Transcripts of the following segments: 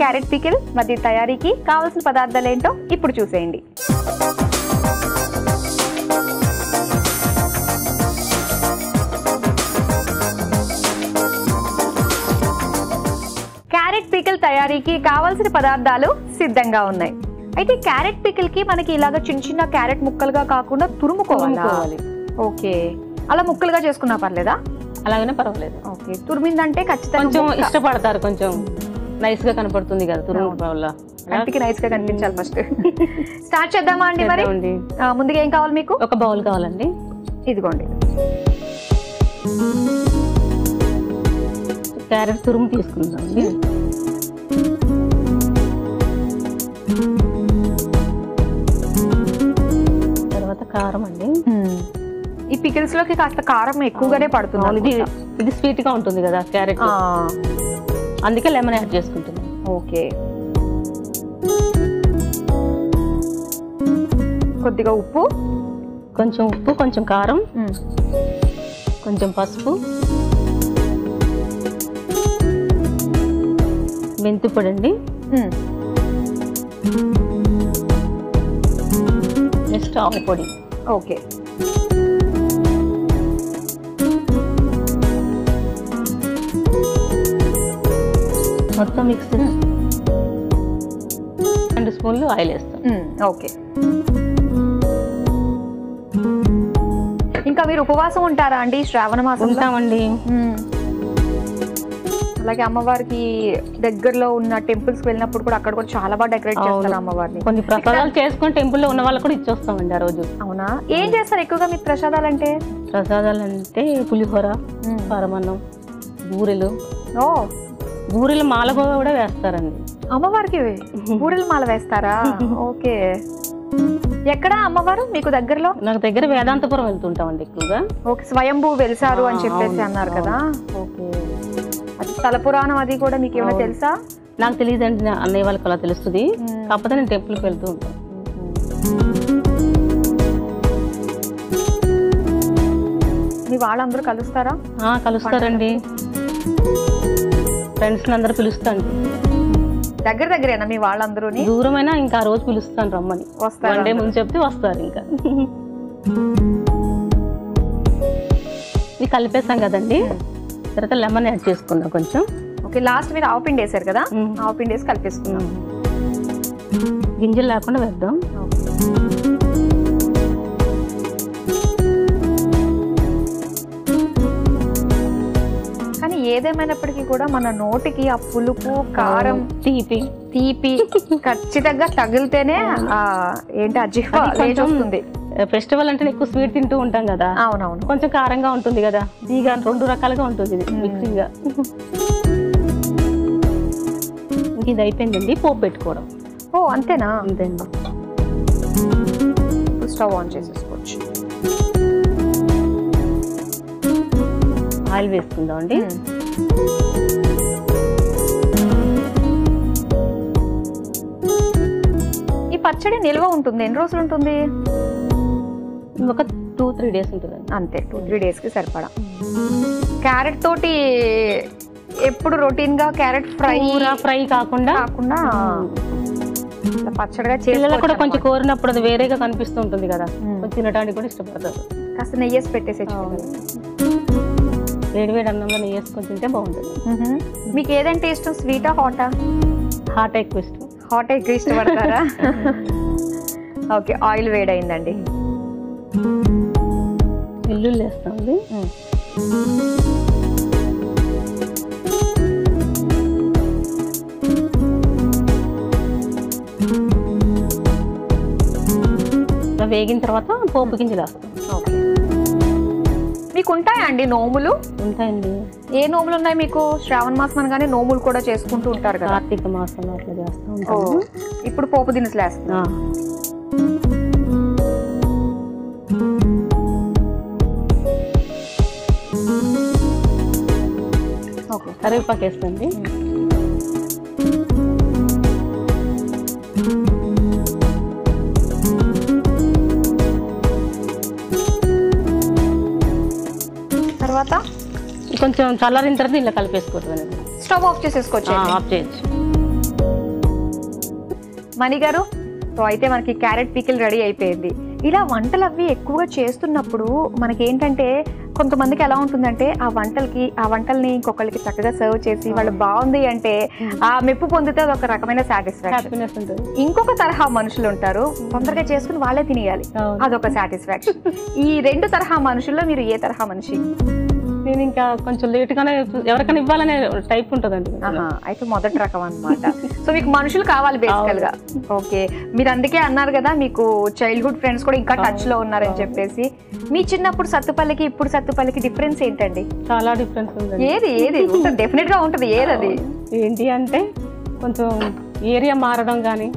Carrot pickle మరి తయారీకి కావాల్సిన పదార్థాలు ఏంటో ఇప్పుడు చూసేయండి. క్యారెట్ పికిల్ తయారీకి కావాల్సిన పదార్థాలు సిద్ధంగా ఉన్నాయి. అయితే క్యారెట్ పికిల్ కి మనకి ఇలాగా చిన్న చిన్న క్యారెట్ ముక్కలుగా కాకుండా తురుముకోవాలి. ఓకే, అలా ముక్కలుగా చేసుకున్నా పర్లేదా? అలాగనే పర్వాలేదు. ఓకే, తురిమిందంటే ఖచ్చితంగా కొంచెం ఇష్టపడతారు, కొంచెం నైస్ గా కనపడుతుంది కదా తురుము వల్ల. కంటికి నైస్ గా కనిపించాలి. ఫస్ట్ స్టార్ట్ చేద్దామా అండి? మరి ముందుగా ఏం కావాలి మీకు? ఒక బౌల్ కావాలండి. ఇదిగోండి, క్యారెట్ తురుము తీసుకుందామండి. తర్వాత కారం అండి. ఈ పికిల్స్ లోకి కాస్త కారం ఎక్కువగానే పడుతుంది. ఇది స్వీట్ గా ఉంటుంది కదా క్యారెట్, అందుకే లెమన్ యాడ్ చేసుకుంటున్నాం. ఓకే, కొద్దిగా ఉప్పు, కొంచెం కారం, కొంచెం పసుపు, మెంతి పొడి అండి, నెక్స్ట్ ఆవు పొడి. ఓకే, మొత్తం మిక్స్ 2 స్పూన్లు ఆయిల్ వేస్తాం. ఓకే, ఇంకా మీరు ఉపవాసం ఉంటారా అండి శ్రావణ మాసం? ఉంటామండి. అలాగే అమ్మవారికి దగ్గరలో ఉన్న టెంపుల్స్ కి వెళ్ళినప్పుడు కూడా అక్కడ కూడా చాలా బాగా డెకరేట్ చేస్తారు అమ్మవారిని. కొన్ని ప్రసాదాలు చేసుకుని టెంపుల్లో ఉన్న వాళ్ళకి కూడా ఇచ్చొస్తామండి ఆ రోజు. అవునా? ఏం చేస్తారు ఎక్కువగా మీకు ప్రసాదాలు అంటే? పులిహోర, పరమన్నం, బూరెలు. బూరెల మాల కూడా వేస్తారండి అమ్మవారికి. బూరెల మాల వేస్తారా? ఓకే, ఎక్కడ అమ్మవారు మీకు దగ్గరలో? నాకు దగ్గర వేదాంతపురం వెళ్తుంటామండి ఎక్కువగా. ఓకే, స్వయంభూ వెలిసారు అని చెప్పేసి అన్నారు కదా. ఓకే, అది స్థల పురాణం అది కూడా మీకు ఏమైనా తెలుసా? నాకు తెలియదండి, అన్నయ్య వాళ్ళకి అలా తెలుస్తుంది. కాకపోతే నేను టెంపుల్కి వెళ్తూ ఉంటాను. మీ వాళ్ళందరూ కలుస్తారా? కలుస్తారండి, ఫ్రెండ్స్ అందరూ పిలుస్తాను. దగ్గరేనా మీ వాళ్ళందరూ? దూరమైనా ఇంకా ఆ రోజు పిలుస్తాను రమ్మని. వస్తారు, డే ముందు చెప్తే వస్తారు. ఇంకా ఇది కలిపేసాం కదండి, తర్వాత లెమన్ యాడ్ చేసుకుందాం కొంచెం. ఓకే, లాస్ట్ మీరు ఆవు పిండి వేసారు కదా, ఆవు పిండి వేసి కలిపేసుకుందాం. గింజలు లేకుండా వేద్దాం. కానీ ఏదేమైనప్పటికీ కూడా మన నోటికి ఆ పులుపు, కారం, తీపి ఖచ్చితంగా తగిలితేనే ఏంటి ఆ జిహ్వ లేచొస్తుంది. ఫెస్టివల్ అంటే ఎక్కువ స్వీట్ తింటూ ఉంటాం కదా. అవునవును, కొంచెం కారంగా ఉంటుంది కదా, తీగా 2 రకాలుగా ఉంటుంది మిక్సింగ్ గా. ఇది అయిపోయిందండి, పోపు పెట్టుకోవడం. అంతేనా? అంతేండి. స్టవ్ ఆన్ చేసేసుకోవచ్చు. ఆయిల్ వేసుకుందాం అండి. ఈ పచ్చడి నిల్వ ఉంటుంది, ఎన్ని రోజులు ఉంటుంది? ఒక 2-3 డేస్ ఉంటుంది అంతే. 2-3 డేస్ కి సరిపడా. క్యారెట్ తోటి ఎప్పుడు రొటీన్ గా క్యారెట్ ఫ్రై కాకుండా పచ్చడిగా పిల్లలకు కూడా కొంచెం కోరినప్పుడు అది వేరేగా కనిపిస్తూ ఉంటుంది కదా, తినడానికి కూడా ఇష్టపడతారు. కాస్త నెయ్యేసి పెట్టేసి వేడివేడి అన్నంలో నెయ్యి వేసుకొని తింటే బాగుంటుంది. మీకు ఏదంటే ఇష్టం, స్వీటా హాటా? హాట్ ఎక్కువ ఇష్టం. హాట్ ఎక్కువ ఇష్టపడతారా? ఓకే, ఆయిల్ వేడైందండి. వెల్లుల్లి వేస్తామండి. వేగిన తర్వాత పోపు గింజలు వేస్తాం. ఓకే, మీకు ఉంటాయా అండి నోములు? ఉంటాయండి. ఏ నోములు ఉన్నాయి మీకు? శ్రావణ మాసం అనగానే నోములు కూడా చేసుకుంటూ ఉంటారు కదా. కార్తీక మాసంలో అట్లా చేస్తూ ఉంటాం. ఇప్పుడు పోపు దినుసులు వేస్తాం. ఓకే, కరివేపాకు వేస్తుంది. తర్వాత కొంచెం చల్లారిన తర్వాత ఇలా కలిపేసుకోవట్లేదు. స్టవ్ ఆఫ్ చేసేసుకోవచ్చు. ఆఫ్ చేయొచ్చు. మణి గారు, సో అయితే మనకి క్యారెట్ పికిల్ రెడీ అయిపోయింది. ఇలా వంటలు అవి ఎక్కువగా చేస్తున్నప్పుడు మనకి ఏంటంటే కొంతమందికి ఎలా ఉంటుందంటే ఆ వంటల్ని ఇంకొకరికి చక్కగా సర్వ్ చేసి వాళ్ళు బాగుంది అంటే ఆ మెప్పు పొందితే అది ఒక రకమైన సాటిస్ఫాక్షన్. ఇంకొక తరహా మనుషులు ఉంటారు, తొందరగా చేసుకుని వాళ్ళే తినేయాలి, అదొక సాటిస్ఫాక్షన్. ఈ రెండు తరహా మనుషుల్లో మీరు ఏ తరహా మనిషి? నేను ఇంకా కొంచెం లేట్ గానే ఎవరికైనా ఇవ్వాలనే టైప్ ఉంటదండి. అయితే మొదటి రకం అన్నమాట. సో మీకు మనుషులు కావాలి బేసికల్ గా. ఓకే, మీరు అందుకే అన్నారు కదా మీకు చైల్డ్హుడ్ ఫ్రెండ్స్ కూడా ఇంకా టచ్ లో ఉన్నారని చెప్పేసి. మీ చిన్నప్పుడు సత్తుపల్లికి ఇప్పుడు సత్తుపల్లికి డిఫరెన్స్ ఏంటండి? చాలా డిఫరెన్స్ ఉంది. ఏది ఉంటుంది, డెఫినెట్ గా ఉంటుంది. ఏది ఏంటి అంటే కొంచెం ఏరియా మారడం కానీ,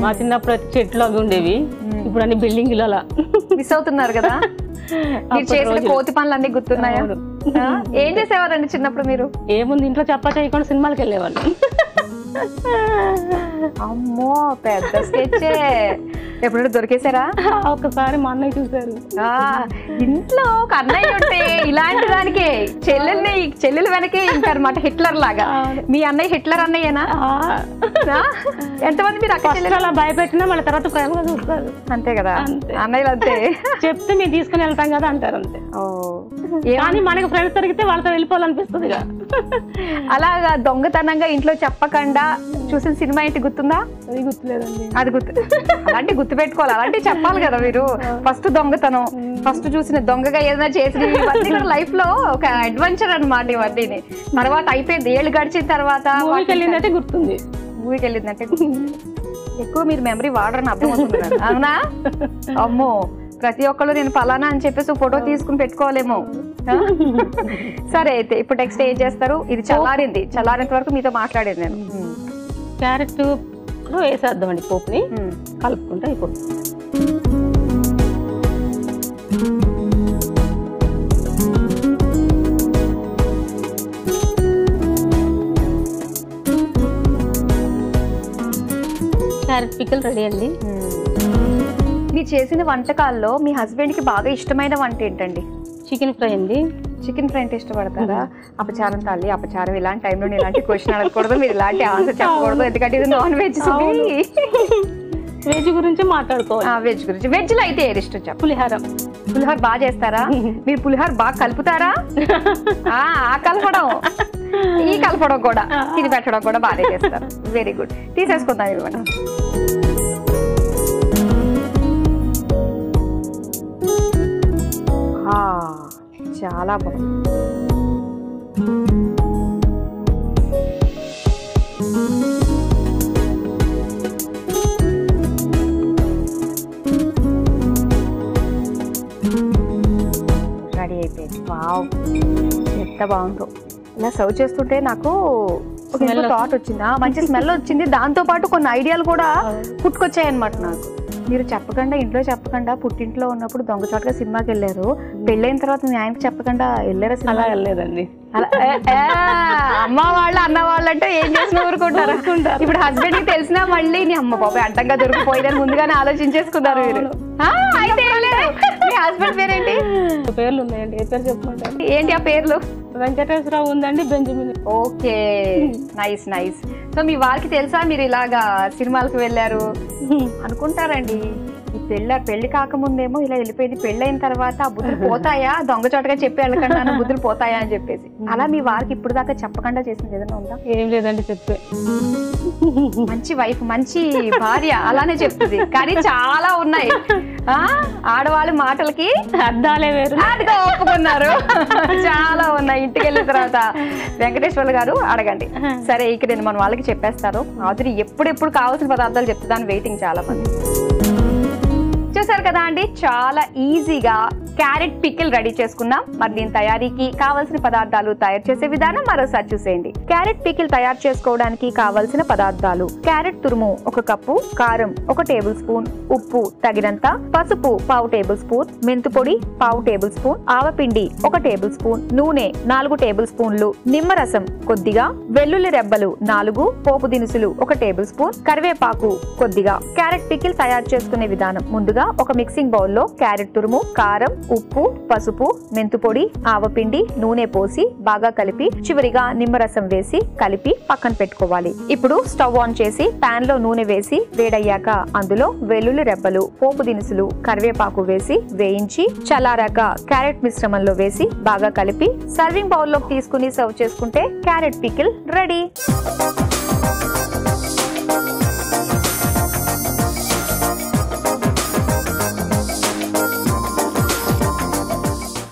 మా చిన్నప్పుడు చెట్లు అవి ఉండేవి, ఇప్పుడు అన్ని బిల్డింగ్లు అలా మిస్ అవుతున్నారు కదా. మీరు చేసిన కోతి పనులు అన్ని గుర్తున్నాయా? ఏం చేసేవారండి చిన్నప్పుడు మీరు? ఏముంది, ఇంట్లో చప్పా చేయకుండా సినిమాలకు వెళ్ళేవాళ్ళు. అమ్మో పెద్ద స్కెచ్చే. ఎప్పుడు దొరికేసారా? ఒకసారి మా అన్నయ్య చూసారు. ఇంట్లో ఒక అన్నయ్య ఉంటే ఇలాంటి దానికే చెల్లెలు వెనకే ఇంకనమాట, హిట్లర్ లాగా. మీ అన్నయ్య హిట్లర్ అన్నయ్యేనా? ఎంతమంది మీరు అక్క చెల్లెలు? అలా భయపెట్టినా మళ్ళీ తర్వాత ప్రేమగా చూస్తారు. అంతే కదా అన్నయ్యలు, అంతే. చెప్తే మేము తీసుకుని వెళ్తాం కదా అంటారు, అంతే. కానీ మనకి ఫ్రెండ్స్ దొరికితే వాళ్ళతో వెళ్ళిపోవాలనిపిస్తుంది. అలాగా దొంగతనంగా ఇంట్లో చెప్పకుండా చూసిన సినిమా ఏంటి గుర్తుందా? అది గుర్తులేదండి. అది అలాంటి గుర్తు పెట్టుకోవాలి, అలాంటివి చెప్పాలి కదా మీరు. ఫస్ట్ దొంగతనం, ఫస్ట్ చూసిన దొంగగా ఏదైనా చేసిన ఇవన్నీ లైఫ్ లో ఒక అడ్వెంచర్ అనమాట ఇవన్నీ. తర్వాత అయిపోయింది, ఏళ్ళు గడిచిన తర్వాత మూవీకి వెళ్ళిందంటే గుర్తుంది. మూవీకి వెళ్ళిందంటే ఎక్కువ మీరు మెమరీ వాడరని అర్థమవుతుంది కదా, అవునా? అమ్మో, ప్రతి ఒక్కళ్ళు నేను ఫలానా అని చెప్పేసి ఫోటో తీసుకుని పెట్టుకోవాలేమో. సరే, అయితే ఇప్పుడు నెక్స్ట్ ఏం చేస్తారు? ఇది చల్లారేంత వరకు మీతో మాట్లాడేది నేను. క్యారెట్ వేసేద్దామండి పోపుని, కలుపుకుంటే అయిపోతుంది. క్యారెట్ పికిల్ రెడీ అండి. మీరు చేసిన వంటకాల్లో మీ హస్బెండ్ కి బాగా ఇష్టమైన వంట ఏంటండి? చికెన్ ఫ్రై అండి. చికెన్ ఫ్రై అంటే ఇష్టపడతారా? అపచారం తల్లి, అపచారం. ఇలాంటి టైంలో ఇలాంటి క్వశ్చన్ అడగకూడదు, మీరు ఇలాంటి ఆన్సర్ చెప్పకూడదు, ఎందుకంటే ఇది నాన్ వెజ్. వెజ్ గురించి మాట్లాడుకోవాలి. వెజ్ గురించి. వెజ్ లో అయితే ఏది ఇష్టం చెప్పు? పులిహోర బాగా చేస్తారా మీరు? పులిహోర బాగా కలుపుతారా? ఆ కలపడం, ఈ కలపడం కూడా, తిని పెట్టడం కూడా బాగా చేస్తారు. Very good. తీసేసుకుందాం ఇవ్వండి. చాలా బాగుంది. రెడీ అయిపోయింది. వావ్, ఎంత బాగుందో. ఇలా సర్వ్ చేస్తుంటే నాకు ఒక థాట్ వచ్చిందా, మంచి స్మెల్ వచ్చింది. దాంతో పాటు కొన్ని ఐడియాలు కూడా పుట్టుకొచ్చాయి అనమాట నాకు. మీరు చెప్పకుండా, ఇంట్లో చెప్పకుండా, పుట్టింట్లో ఉన్నప్పుడు దొంగచోటగా సినిమాకి వెళ్ళారు, పెళ్ళైన తర్వాత మీ ఆయనకి చెప్పకుండా వెళ్ళారా? అలా వెళ్ళలేదండి. అమ్మ వాళ్ళు అన్న వాళ్ళు అంటే ఏం చేసిన ఊరుకుంటారు. ఇప్పుడు హస్బెండ్ కి తెలిసినా మళ్ళీ నీ అమ్మ బాబాయ్ అడ్డంగా దొరికిపోయిందని ముందుగానే ఆలోచించేసుకున్నారు మీరు. అయితే మీ హస్బెండ్ పేరేంటి? పేర్లు ఉన్నాయండి, ఏ పేరు చెప్పమంటారు? ఏంటి ఆ పేర్లు? వెంకటేశ్వరరావు ఉందండి, Benjamin. Okay, nice nice. So మీ వారికి తెలుసా మీరు ఇలాగా సినిమాలకు వెళ్ళారు? అనుకుంటారండి, ఈ పెళ్లి కాకముందేమో ఇలా వెళ్ళిపోయింది, పెళ్ళైన తర్వాత ఆ బుద్ధులు పోతాయా, దొంగచోటగా చెప్పి వెళ్ళకుండా బుద్ధులు పోతాయా అని చెప్పేసి. అలా మీ వారికి ఇప్పుడు దాకా చెప్పకుండా చేసింది ఏదైనా ఉందా? ఏం లేదండి, చెప్పే. మంచి వైఫ్, మంచి భార్య అలానే చెప్తుంది. కానీ చాలా ఉన్నాయి ఆడవాళ్ళ మాటలకి అర్థాలే వేరు, అదిగా ఒప్పుకున్నారు. చాలా ఉన్నాయి. ఇంటికి వెళ్ళిన తర్వాత వెంకటేశ్వర్లు గారు అడగండి. సరే, ఇక్కడ నేను మన వాళ్ళకి చెప్పేస్తారు. మాధురి ఎప్పుడెప్పుడు కావాల్సిన పదార్థాలు చెప్తుందని వెయిటింగ్ చాలా మంది. చూసారు కదా అండి, చాలా ఈజీగా క్యారెట్ పికిల్ రెడీ చేసుకున్నాం. మరి దీని తయారీకి కావాల్సిన పదార్థాలు, తయారు చేసే విధానం మరోసారి చూసేయండి. క్యారెట్ పికిల్ తయారు చేసుకోవడానికి కావాల్సిన పదార్థాలు: క్యారెట్ తురుము 1 కప్పు, కారం 1 టేబుల్ స్పూన్, ఉప్పు తగినంత, పసుపు 1/2 టేబుల్ స్పూన్, మెంతు పొడి 1/2 టేబుల్ స్పూన్, ఆవపిండి 1 టేబుల్ స్పూన్, నూనె 4 టేబుల్ స్పూన్లు, నిమ్మరసం కొద్దిగా, వెల్లుల్లి రెబ్బలు 4, పోపు దినుసులు 1 టేబుల్ స్పూన్, కరివేపాకు కొద్దిగా. క్యారెట్ పికిల్ తయారు చేసుకునే విధానం: ముందుగా ఒక మిక్సింగ్ బౌల్లో క్యారెట్ తురుము, కారం, ఉప్పు, పసుపు, మెంతుపొడి, ఆవపిండి, నూనె పోసి బాగా కలిపి చివరిగా నిమ్మరసం వేసి కలిపి పక్కన పెట్టుకోవాలి. ఇప్పుడు స్టవ్ ఆన్ చేసి పాన్ లో నూనె వేసి వేడయ్యాక అందులో వెల్లుల్లి రెబ్బలు, పోపు దినుసులు, కరివేపాకు వేసి వేయించి చల్లారాక క్యారెట్ మిశ్రమంలో వేసి బాగా కలిపి సర్వింగ్ బౌల్ లోకి తీసుకుని సర్వ్ చేసుకుంటే క్యారెట్ పికిల్ రెడీ.